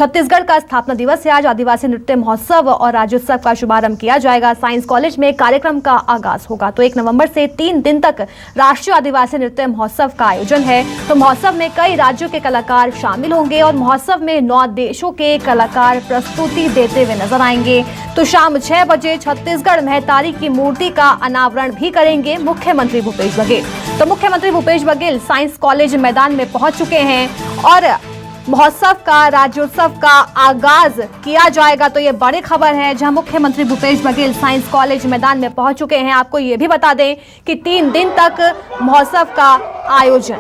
छत्तीसगढ़ का स्थापना दिवस है आज। आदिवासी नृत्य महोत्सव और राज्योत्सव का शुभारंभ किया जाएगा। साइंस कॉलेज में कार्यक्रम का आगाज होगा। तो 1 नवंबर से 3 दिन तक राष्ट्रीय आदिवासी नृत्य महोत्सव का आयोजन है। तो महोत्सव में कई राज्यों के कलाकार शामिल होंगे और महोत्सव में 9 देशों के कलाकार प्रस्तुति देते हुए नजर आएंगे। तो शाम 6 बजे छत्तीसगढ़ महतारी की मूर्ति का अनावरण भी करेंगे मुख्यमंत्री भूपेश बघेल। तो मुख्यमंत्री भूपेश बघेल साइंस कॉलेज मैदान में पहुंच चुके हैं और महोत्सव का राज्योत्सव का आगाज किया जाएगा। तो ये बड़ी खबर है, जहां मुख्यमंत्री भूपेश बघेल साइंस कॉलेज मैदान में पहुंच चुके हैं। आपको ये भी बता दें कि 3 दिन तक महोत्सव का आयोजन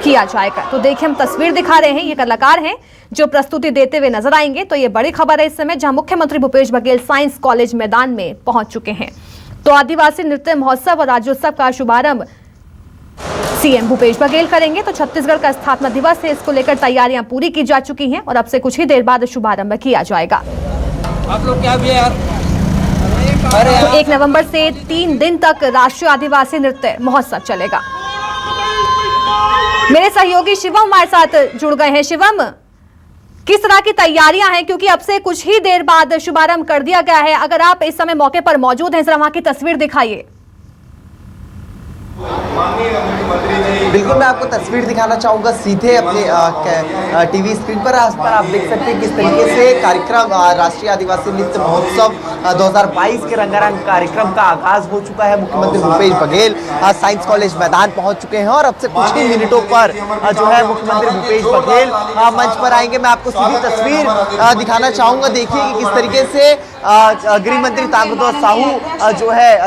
किया जाएगा। तो देखिए, हम तस्वीर दिखा रहे हैं, ये कलाकार हैं जो प्रस्तुति देते हुए नजर आएंगे। तो ये बड़ी खबर है इस समय, जहां मुख्यमंत्री भूपेश बघेल साइंस कॉलेज मैदान में पहुंच चुके हैं। तो आदिवासी नृत्य महोत्सव और राज्योत्सव का शुभारंभ सीएम भूपेश बघेल करेंगे। तो छत्तीसगढ़ का स्थापना दिवस है, इसको लेकर तैयारियां पूरी की जा चुकी हैं और अब से कुछ ही देर बाद शुभारंभ किया जाएगा। आप लोग क्या भी यार? तो 1 नवंबर से 3 दिन तक राष्ट्रीय आदिवासी नृत्य महोत्सव चलेगा। मेरे सहयोगी शिवम हमारे साथ जुड़ गए हैं। शिवम, किस तरह की तैयारियां हैं, क्योंकि अब से कुछ ही देर बाद शुभारंभ कर दिया गया है। अगर आप इस समय मौके पर मौजूद हैं, जरा वहां की तस्वीर दिखाइए। बिल्कुल, मैं आपको तस्वीर दिखाना चाहूँगा सीधे अपने टीवी स्क्रीन पर। आस पर आप देख सकते हैं किस तरीके से कार्यक्रम राष्ट्रीय आदिवासी नृत्य महोत्सव 2022 के रंगारंग कार्यक्रम का आगाज हो चुका है। मुख्यमंत्री भूपेश बघेल साइंस कॉलेज मैदान पहुंच चुके हैं और अब से कुछ ही मिनटों पर जो है मुख्यमंत्री भूपेश बघेल मंच पर आएंगे। मैं आपको सीधी तस्वीर दिखाना चाहूँगा। देखिए कि किस तरीके से गृह मंत्री ताम्रध्वज साहू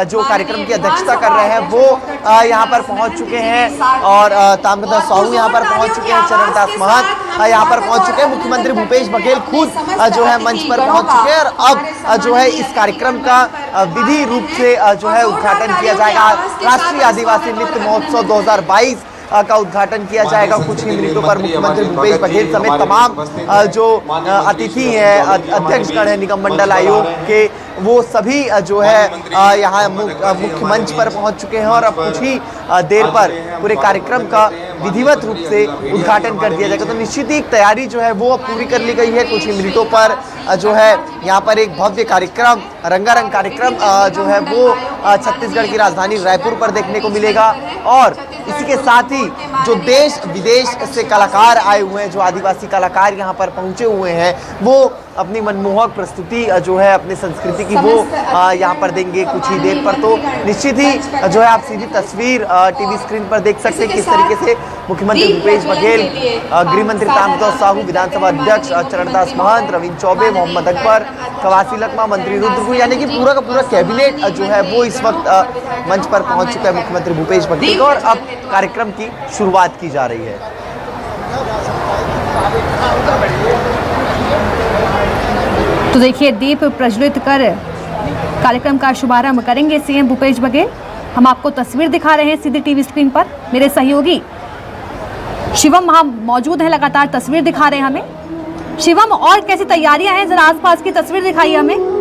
जो कार्यक्रम की अध्यक्षता कर रहे हैं, वो यहाँ पर पहुंच चुके हैं और ताम्रध्वज साहू यहाँ पर पहुंच चुके हैं, चरणदास महंत यहाँ पर पहुंच चुके हैं, मुख्यमंत्री भूपेश बघेल खुद जो है मंच पर पहुंच चुके हैं और अब जो है इस कार्यक्रम का विधि रूप से जो है उद्घाटन किया जाएगा। राष्ट्रीय आदिवासी नृत्य महोत्सव 2022 का उद्घाटन किया जाएगा। कुछ ही मिनटों पर मुख्यमंत्री भूपेश बघेल समेत तमाम जो अतिथि हैं, अध्यक्षगण हैं निगम मंडल आयोग के, वो सभी जो है यहाँ मुख्य मंच पर पहुंच चुके हैं और अब कुछ ही देर पर पूरे कार्यक्रम का विधिवत रूप से उद्घाटन कर दिया जाएगा। तो निश्चित ही तैयारी जो है वो पूरी कर ली गई है। कुछ ही मिनटों पर जो है यहाँ पर एक भव्य कार्यक्रम, रंगारंग कार्यक्रम जो है वो छत्तीसगढ़ की राजधानी रायपुर पर देखने को मिलेगा। और इसी के साथ ही जो देश विदेश से कलाकार आए हुए हैं, जो आदिवासी कलाकार यहाँ पर पहुँचे हुए हैं, वो अपनी मनमोहक प्रस्तुति जो है अपनी संस्कृति की वो यहाँ पर देंगे कुछ ही देर पर। तो निश्चित ही जो है आप सीधी तस्वीर टीवी स्क्रीन पर देख सकते हैं किस तरीके से मुख्यमंत्री भूपेश बघेल, गृह मंत्री ताम्रध्वज साहू, विधानसभा अध्यक्ष चरणदास महंत, रविंद्र चौबे, मोहम्मद अकबर, कवासी लखमा, मंत्री रुद्रपुर, यानी कि पूरा का पूरा कैबिनेट जो है वो इस वक्त मंच पर पहुंच चुका है मुख्यमंत्री भूपेश बघेल और अब कार्यक्रम की शुरुआत की जा रही है। तो देखिए, दीप प्रज्वलित कर कार्यक्रम का शुभारंभ करेंगे सीएम भूपेश बघेल। हम आपको तस्वीर दिखा रहे हैं सीधी टीवी स्क्रीन पर। मेरे सहयोगी शिवम वहां मौजूद हैं, लगातार तस्वीर दिखा रहे हैं हमें। शिवम, और कैसी तैयारियां हैं, जरा आसपास की तस्वीर दिखाइए हमें।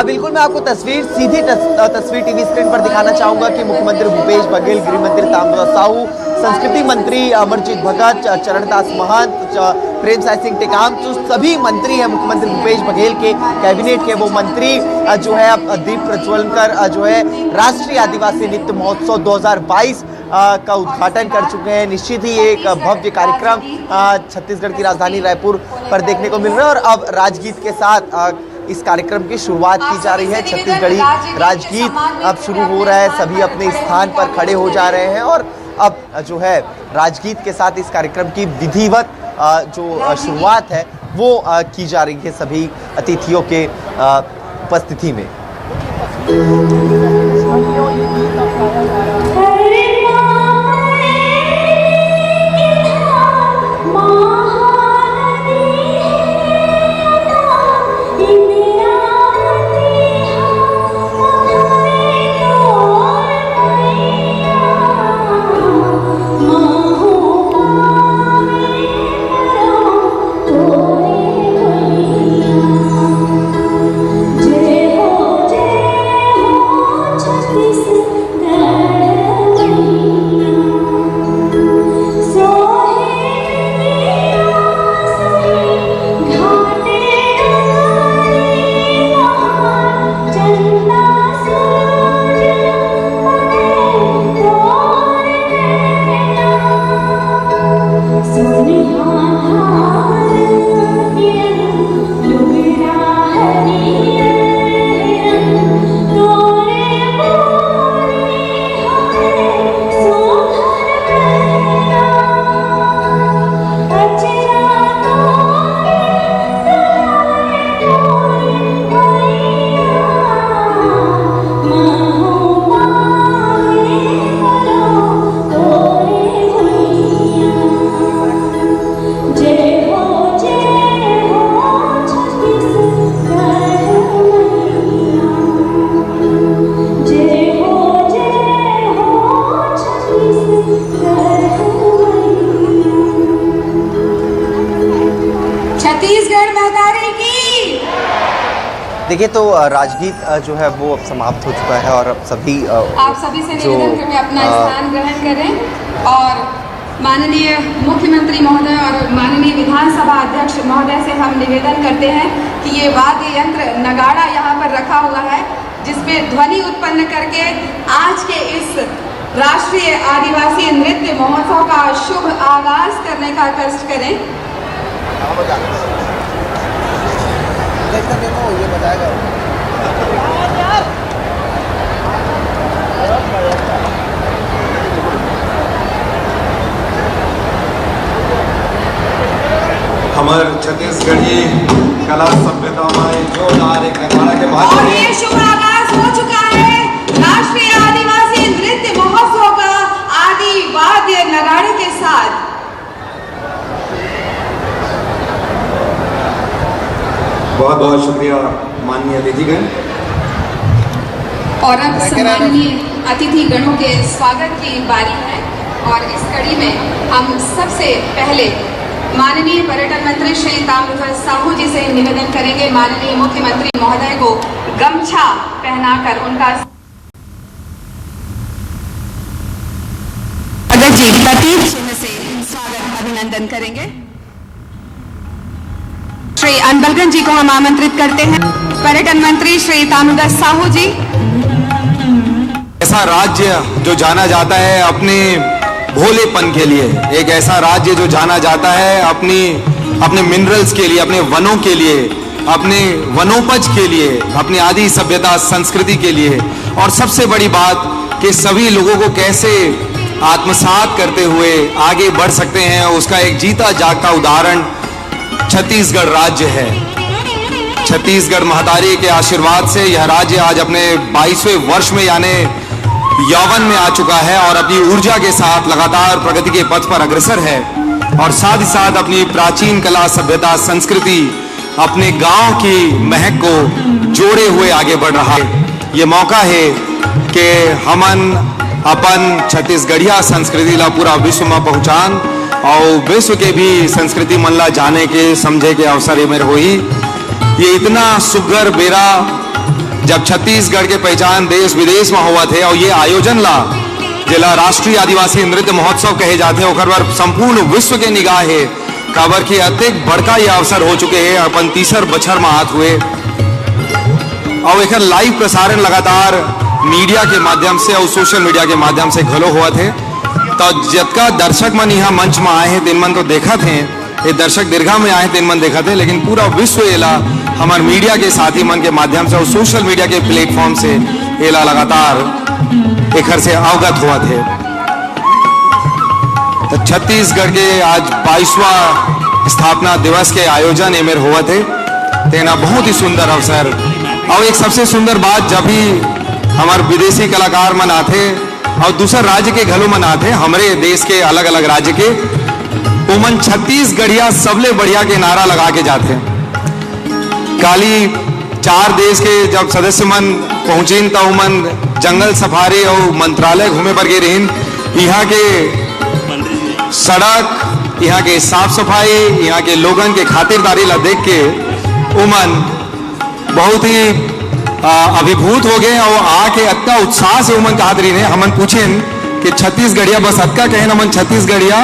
बिल्कुल, मैं आपको सीधी तस्वीर टीवी स्क्रीन पर दिखाना चाहूंगा कि मुख्यमंत्री भूपेश बघेल, गृह मंत्री ताम्रध्वज साहू, संस्कृति मंत्री अमरजीत भगत, चरणदास महंत, प्रेम साय सिंह टेकाम, जो सभी मंत्री हैं मुख्यमंत्री भूपेश बघेल के कैबिनेट के, वो मंत्री जो है अब दीप प्रज्वलन कर जो है राष्ट्रीय आदिवासी नृत्य महोत्सव 2022 का उद्घाटन कर चुके हैं। निश्चित ही एक भव्य कार्यक्रम छत्तीसगढ़ की राजधानी रायपुर पर देखने को मिल रहा है और अब राजगीत के साथ इस कार्यक्रम की शुरुआत की जा रही है। छत्तीसगढ़ी राजगीत अब शुरू हो रहा है, सभी अपने स्थान पर खड़े हो जा रहे हैं और अब जो है राजगीत के साथ इस कार्यक्रम की विधिवत जो शुरुआत है वो की जा रही है सभी अतिथियों के उपस्थिति में। देखिए तो राजगीत जो है वो अब समाप्त हो चुका है और अब सभी आप सभी से निवेदन करके अपना स्थान ग्रहण करें और माननीय मुख्यमंत्री महोदय और माननीय विधानसभा अध्यक्ष महोदय से हम निवेदन करते हैं कि ये वाद्य यंत्र नगाड़ा यहाँ पर रखा हुआ है जिसमें ध्वनि उत्पन्न करके आज के इस राष्ट्रीय आदिवासी नृत्य महोत्सव का शुभ आगाज करने का कष्ट करें। देखो ये बताएगा हमारे छत्तीसगढ़ी कला सभ्यता में जोरदार एक नगाड़ा के माध्यम और ये शुभ आगाज हो चुका है राष्ट्रीय आदिवासी नृत्य महोत्सव का आदि वाद्य नगाड़े के साथ। बहुत बहुत शुक्रिया माननीय अतिथिगण। और अब सम्माननीय अतिथि गणों के स्वागत की बारी है और इस कड़ी में हम सबसे पहले माननीय पर्यटन मंत्री श्री ताम्रध्वज साहू जी से निवेदन करेंगे माननीय मुख्यमंत्री महोदय को गमछा पहनाकर उनका जी प्रतीक चिन्ह से स्वागत अभिनंदन करेंगे। श्री अनबलगन जी को हम आमंत्रित करते हैं। पर्यटन मंत्री श्री ताम्रध्वज साहू जी। ऐसा राज्य जो जाना जाता है अपने भोलेपन के लिए, एक ऐसा राज्य जो जाना जाता है अपने मिनरल्स के लिए, अपने वनों के लिए, अपने वनोपज के लिए, अपनी आदि सभ्यता संस्कृति के लिए, और सबसे बड़ी बात कि सभी लोगों को कैसे आत्मसात करते हुए आगे बढ़ सकते हैं, उसका एक जीता जागता उदाहरण छत्तीसगढ़ राज्य है। छत्तीसगढ़ महतारी के आशीर्वाद से यह राज्य आज अपने 22वें वर्ष में यानी यौवन में आ चुका है और अपनी ऊर्जा के साथ लगातार प्रगति के पथ पर अग्रसर है और साथ ही साथ अपनी प्राचीन कला सभ्यता संस्कृति अपने गांव की महक को जोड़े हुए आगे बढ़ रहा है। ये मौका है कि हमन अपन छत्तीसगढ़िया संस्कृति ला पूरा विश्व में पहुंचान और विश्व के भी संस्कृति मन ला जाने के समझे के अवसर में होई। ये इतना सुघर बेरा जब छत्तीसगढ़ के पहचान देश विदेश में हुआ थे और ये आयोजन ला जिला राष्ट्रीय आदिवासी नृत्य महोत्सव कहे जाते हैं ओकर पर संपूर्ण विश्व के निगाह है काबर की अत्यधिक बड़का ये अवसर हो चुके हैं अपन तीसर बछर में हाथ हुए और एक लाइव प्रसारण लगातार मीडिया के माध्यम से और सोशल मीडिया के माध्यम से घलो हुआ थे। तो जतका दर्शक मन यहाँ मंच में आए हैं दिन मन तो देखा थे, ये दर्शक दीर्घा में आए दिन मन देखा थे, लेकिन पूरा विश्व एला हमारे मीडिया के साथी मन के माध्यम से और सोशल मीडिया के प्लेटफॉर्म से एला लगातार एक से अवगत हुआ थे। तो छत्तीसगढ़ के आज 22वां स्थापना दिवस के आयोजन एमेर हुआ थे, तेना बहुत ही सुंदर अवसर और एक सबसे सुंदर बात जब भी हमारे विदेशी कलाकार मन आते और दूसरे राज्य के घलों मन आते, हमारे देश के अलग अलग राज्य के उमन छत्तीसगढ़िया सबले बढ़िया के नारा लगा के जाते हैं। काली 4 देश के जब सदस्य मन पहुंचीन तो उमन जंगल सफारी और मंत्रालय घूमे पर गए रहीन। यहाँ के सड़क, यहाँ के साफ सफाई, यहाँ के लोगन के खातिरदारी ला देख के उमन बहुत ही अभिभूत हो गए और आके अत्ता उत्साह से उमन कहा रही ने हमन पूछेन कि छत्तीसगढ़िया बस अतका कहे हमन छत्तीसगढ़िया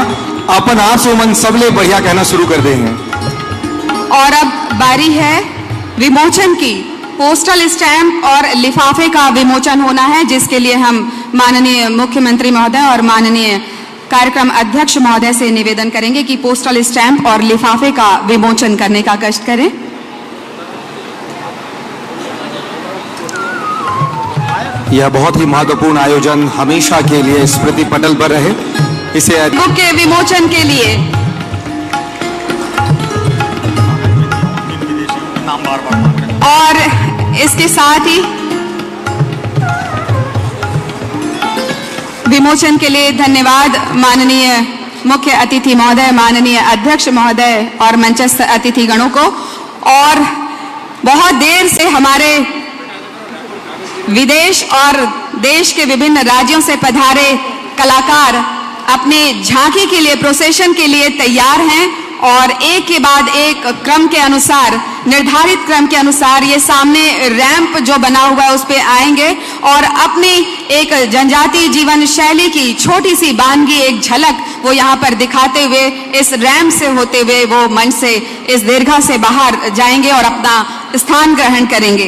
अपन आप से उमन सबले बढ़िया कहना शुरू कर देंगे। और अब बारी है विमोचन की। पोस्टल स्टैंप और लिफाफे का विमोचन होना है जिसके लिए हम माननीय मुख्यमंत्री महोदय और माननीय कार्यक्रम अध्यक्ष महोदय से निवेदन करेंगे कि पोस्टल स्टैंप और लिफाफे का विमोचन करने का कष्ट करें। यह बहुत ही महत्वपूर्ण आयोजन हमेशा के लिए स्मृति पटल पर रहे। इसे बुक के विमोचन के लिए और इसके साथ ही विमोचन के लिए धन्यवाद माननीय मुख्य अतिथि महोदय, माननीय अध्यक्ष महोदय और मंचस्थ अतिथि गणों को। और बहुत देर से हमारे विदेश और देश के विभिन्न राज्यों से पधारे कलाकार अपने झांकी के लिए, प्रोसेशन के लिए तैयार हैं और एक के बाद एक क्रम के अनुसार, निर्धारित क्रम के अनुसार ये सामने रैंप जो बना हुआ है उस पे आएंगे और अपनी एक जनजातीय जीवन शैली की छोटी सी बानगी, एक झलक वो यहाँ पर दिखाते हुए इस रैंप से होते हुए वो मंच से, इस दीर्घा से बाहर जाएंगे और अपना स्थान ग्रहण करेंगे।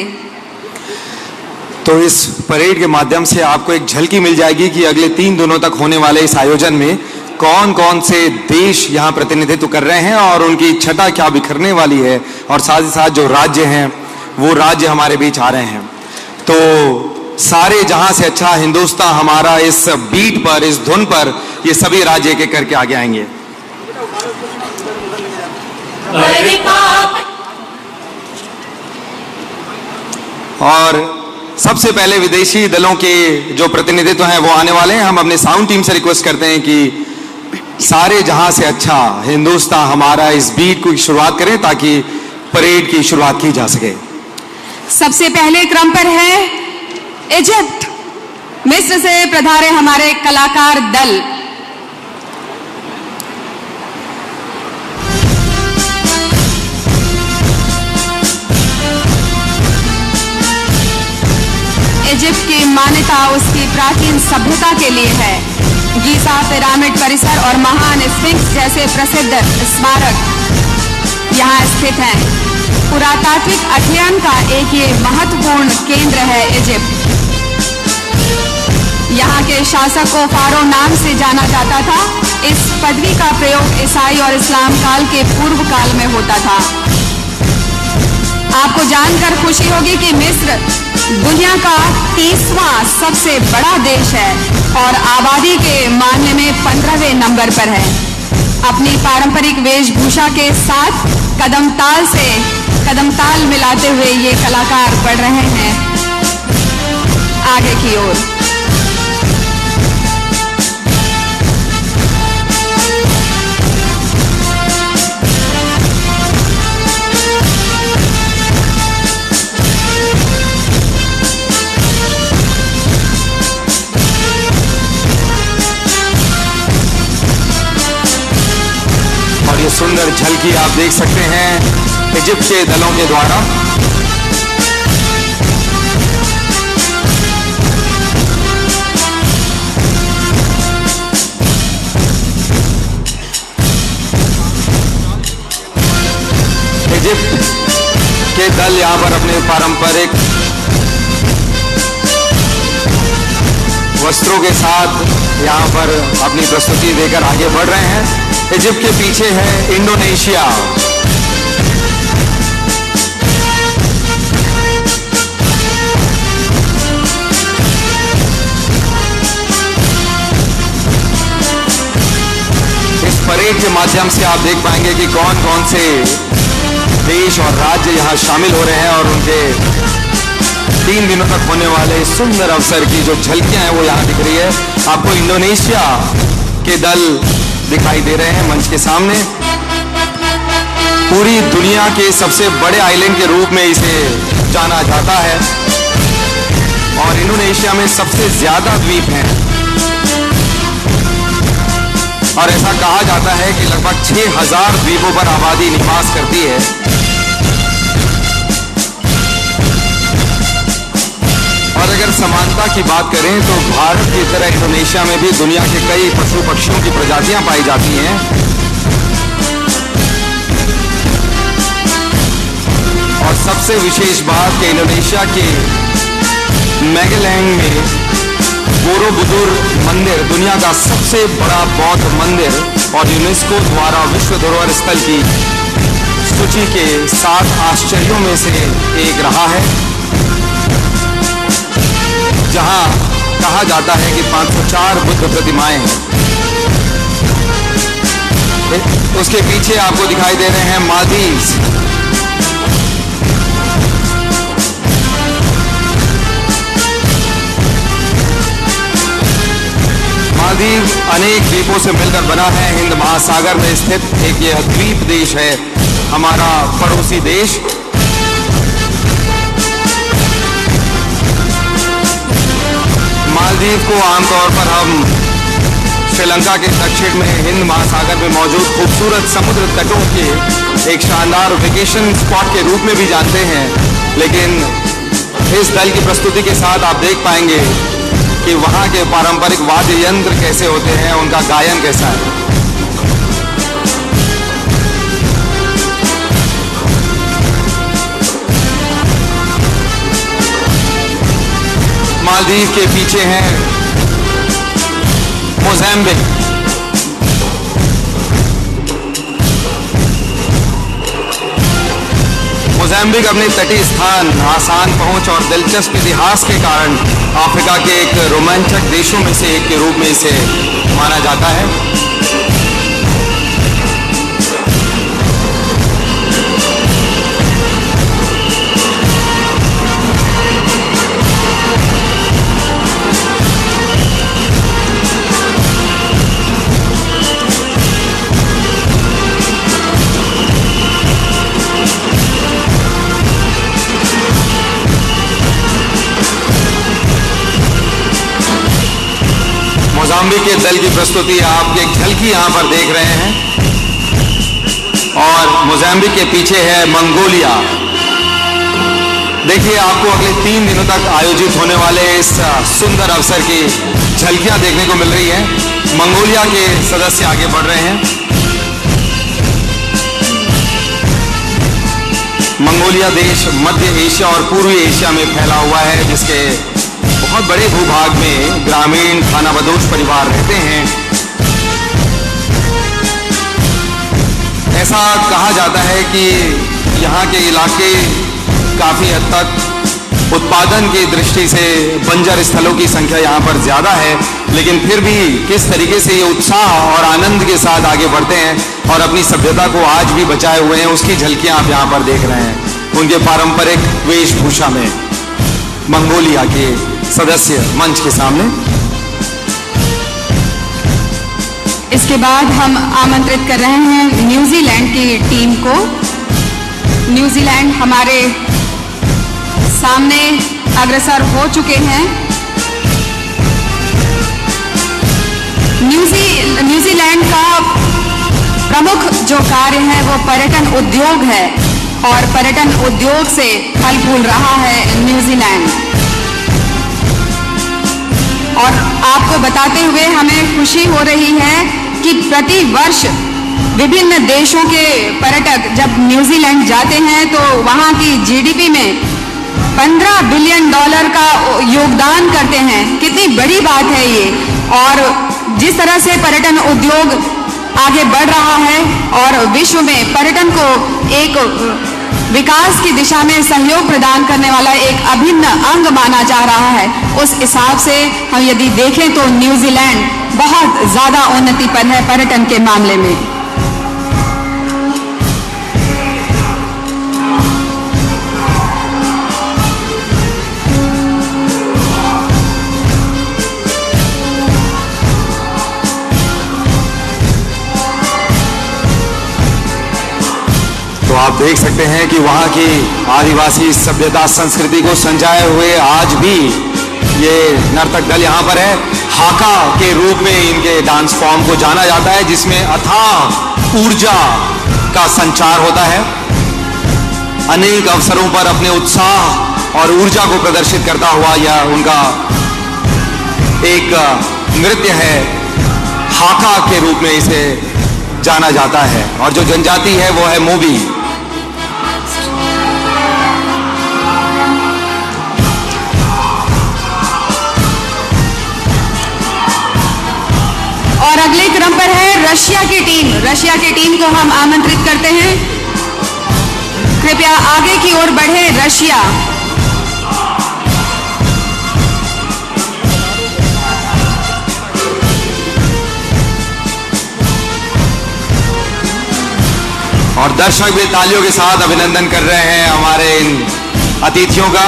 तो इस परेड के माध्यम से आपको एक झलकी मिल जाएगी कि अगले 3 दिनों तक होने वाले इस आयोजन में कौन कौन से देश यहाँ प्रतिनिधित्व कर रहे हैं और उनकी छटा क्या बिखरने वाली है, और साथ ही साथ जो राज्य हैं वो राज्य हमारे बीच आ रहे हैं। तो सारे जहां से अच्छा हिंदुस्तान हमारा इस बीट पर, इस धुन पर ये सभी राज्य एक एक करके आगे आएंगे। और सबसे पहले विदेशी दलों के जो प्रतिनिधित्व हैं वो आने वाले हैं। हम अपने साउंड टीम से रिक्वेस्ट करते हैं कि सारे जहां से अच्छा हिंदुस्तान हमारा इस बीट की शुरुआत करें ताकि परेड की शुरुआत की जा सके। सबसे पहले क्रम पर है इजिप्ट, मिस्र से पधारे हमारे कलाकार दल। इजिप्ट की मान्यता उसकी प्राचीन सभ्यता के लिए है। गीजा पिरामिड परिसर और महान स्फिंक्स जैसे प्रसिद्ध स्मारक यहाँ स्थित हैं। पुरातात्विक अध्ययन का एक ये महत्वपूर्ण केंद्र है इजिप्ट। यहाँ के शासक को फारो नाम से जाना जाता था। इस पदवी का प्रयोग ईसाई और इस्लाम काल के पूर्व काल में होता था। आपको जानकर खुशी होगी कि मिस्र दुनिया का 30वां सबसे बड़ा देश है और आबादी के मामले में 15वें नंबर पर है। अपनी पारंपरिक वेशभूषा के साथ कदम ताल मिलाते हुए ये कलाकार बढ़ रहे हैं आगे की ओर। ये सुंदर झलकी आप देख सकते हैं इजिप्ट के दलों के द्वारा। इजिप्ट के दल यहां पर अपने पारंपरिक वस्त्रों के साथ यहां पर अपनी प्रस्तुति देकर आगे बढ़ रहे हैं। इजिप्ट के पीछे है इंडोनेशिया। इस परेड के माध्यम से आप देख पाएंगे कि कौन कौन से देश और राज्य यहां शामिल हो रहे हैं और उनके 3 दिनों तक होने वाले सुंदर अवसर की जो झलकियां हैं वो यहां दिख रही है। आपको इंडोनेशिया के दल दिखाई दे रहे हैं मंच के सामने। पूरी दुनिया के सबसे बड़े आइलैंड के रूप में इसे जाना जाता है और इंडोनेशिया में सबसे ज्यादा द्वीप हैं और ऐसा कहा जाता है कि लगभग 6000 द्वीपों पर आबादी निवास करती है। और अगर समानता की बात करें तो भारत की तरह इंडोनेशिया में भी दुनिया के कई पशु पक्षियों की प्रजातियां पाई जाती हैं और सबसे विशेष बात कि इंडोनेशिया के मैगेलैंग में बोरोबुदुर मंदिर दुनिया का सबसे बड़ा बौद्ध मंदिर और यूनेस्को द्वारा विश्व धरोहर स्थल की सूची के 7 आश्चर्यों में से एक रहा है, जहां कहा जाता है कि 504 बुद्ध प्रतिमाएं हैं। उसके पीछे आपको दिखाई दे रहे हैं मालदीव्स। मालदीव अनेक द्वीपों से मिलकर बना है। हिंद महासागर में स्थित एक यह द्वीप देश है, हमारा पड़ोसी देश। मालदीव को आमतौर पर हम श्रीलंका के दक्षिण में हिंद महासागर में मौजूद खूबसूरत समुद्र तटों के एक शानदार वेकेशन स्पॉट के रूप में भी जानते हैं। लेकिन इस दल की प्रस्तुति के साथ आप देख पाएंगे कि वहाँ के पारंपरिक वाद्य यंत्र कैसे होते हैं, उनका गायन कैसा है। मालदीव के पीछे हैं मोज़ाम्बिक। मोज़ाम्बिक अपने तटीय स्थान, आसान पहुंच और दिलचस्प इतिहास के कारण अफ्रीका के एक रोमांचक देशों में से एक के रूप में इसे माना जाता है। मोज़ाम्बिक के दल की प्रस्तुति आप एक झलकी यहां पर देख रहे हैं। और मोज़ाम्बिक के पीछे है मंगोलिया। देखिए, आपको अगले 3 दिनों तक आयोजित होने वाले इस सुंदर अवसर की झलकियां देखने को मिल रही है। मंगोलिया के सदस्य आगे बढ़ रहे हैं। मंगोलिया देश मध्य एशिया और पूर्वी एशिया में फैला हुआ है, जिसके बहुत बड़े भूभाग में ग्रामीण खानाबदोश परिवार रहते हैं। ऐसा कहा जाता है कि यहाँ के इलाके काफी हद तक उत्पादन की दृष्टि से बंजर स्थलों की संख्या यहाँ पर ज्यादा है, लेकिन फिर भी किस तरीके से ये उत्साह और आनंद के साथ आगे बढ़ते हैं और अपनी सभ्यता को आज भी बचाए हुए हैं, उसकी झलकियां आप यहाँ पर देख रहे हैं। उनके पारंपरिक वेशभूषा में मंगोलिया के सदस्य मंच के सामने। इसके बाद हम आमंत्रित कर रहे हैं न्यूजीलैंड की टीम को। न्यूजीलैंड हमारे सामने अग्रसर हो चुके हैं। न्यूजीलैंड का प्रमुख जो कार्य है वो पर्यटन उद्योग है और पर्यटन उद्योग से फल फूल रहा है न्यूजीलैंड। और आपको बताते हुए हमें खुशी हो रही है कि प्रति वर्ष विभिन्न देशों के पर्यटक जब न्यूजीलैंड जाते हैं तो वहाँ की जीडीपी में $15 बिलियन का योगदान करते हैं। कितनी बड़ी बात है ये। और जिस तरह से पर्यटन उद्योग आगे बढ़ रहा है और विश्व में पर्यटन को एक विकास की दिशा में सहयोग प्रदान करने वाला एक अभिन्न अंग माना जा रहा है, उस हिसाब से हम यदि देखें तो न्यूजीलैंड बहुत ज्यादा उन्नति पर है पर्यटन के मामले में। तो आप देख सकते हैं कि वहाँ की आदिवासी सभ्यता संस्कृति को संजाए हुए आज भी ये नर्तक दल यहाँ पर है। हाका के रूप में इनके डांस फॉर्म को जाना जाता है, जिसमें अथाह ऊर्जा का संचार होता है। अनेक अवसरों पर अपने उत्साह और ऊर्जा को प्रदर्शित करता हुआ यह उनका एक नृत्य है। हाका के रूप में इसे जाना जाता है और जो जनजाति है वो है मोबी। और अगले क्रम पर है रशिया की टीम। रशिया की टीम को हम आमंत्रित करते हैं। कृपया आगे की ओर बढ़े रशिया। और दर्शक भी तालियों के साथ अभिनंदन कर रहे हैं हमारे इन अतिथियों का।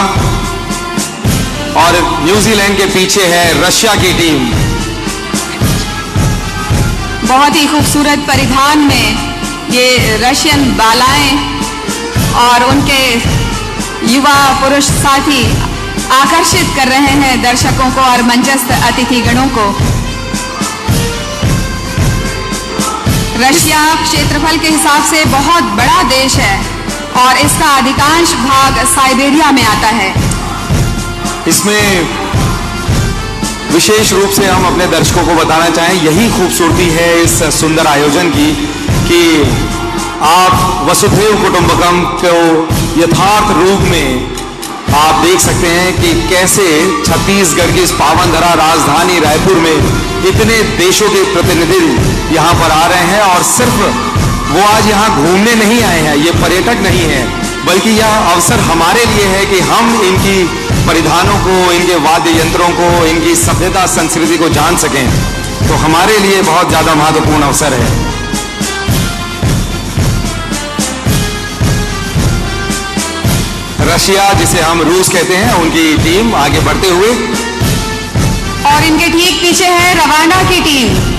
और न्यूजीलैंड के पीछे है रशिया की टीम। बहुत ही खूबसूरत परिधान में ये रशियन बालाएं और उनके युवा पुरुष साथी आकर्षित कर रहे हैं दर्शकों को और मंचस्थ अतिथिगणों को। रशिया क्षेत्रफल के हिसाब से बहुत बड़ा देश है और इसका अधिकांश भाग साइबेरिया में आता है। इसमें विशेष रूप से हम अपने दर्शकों को बताना चाहें, यही खूबसूरती है इस सुंदर आयोजन की कि आप वसुधैव कुटुंबकम को यथार्थ रूप में आप देख सकते हैं कि कैसे छत्तीसगढ़ की इस पावन धरा राजधानी रायपुर में इतने देशों के प्रतिनिधि यहाँ पर आ रहे हैं और सिर्फ वो आज यहाँ घूमने नहीं आए हैं, ये पर्यटक नहीं है, बल्कि यह अवसर हमारे लिए है कि हम इनकी परिधानों को, इनके वाद्य यंत्रों को, इनकी सभ्यता संस्कृति को जान सकें। तो हमारे लिए बहुत ज्यादा महत्वपूर्ण अवसर है। रशिया, जिसे हम रूस कहते हैं, उनकी टीम आगे बढ़ते हुए और इनके ठीक पीछे है रवांडा की टीम।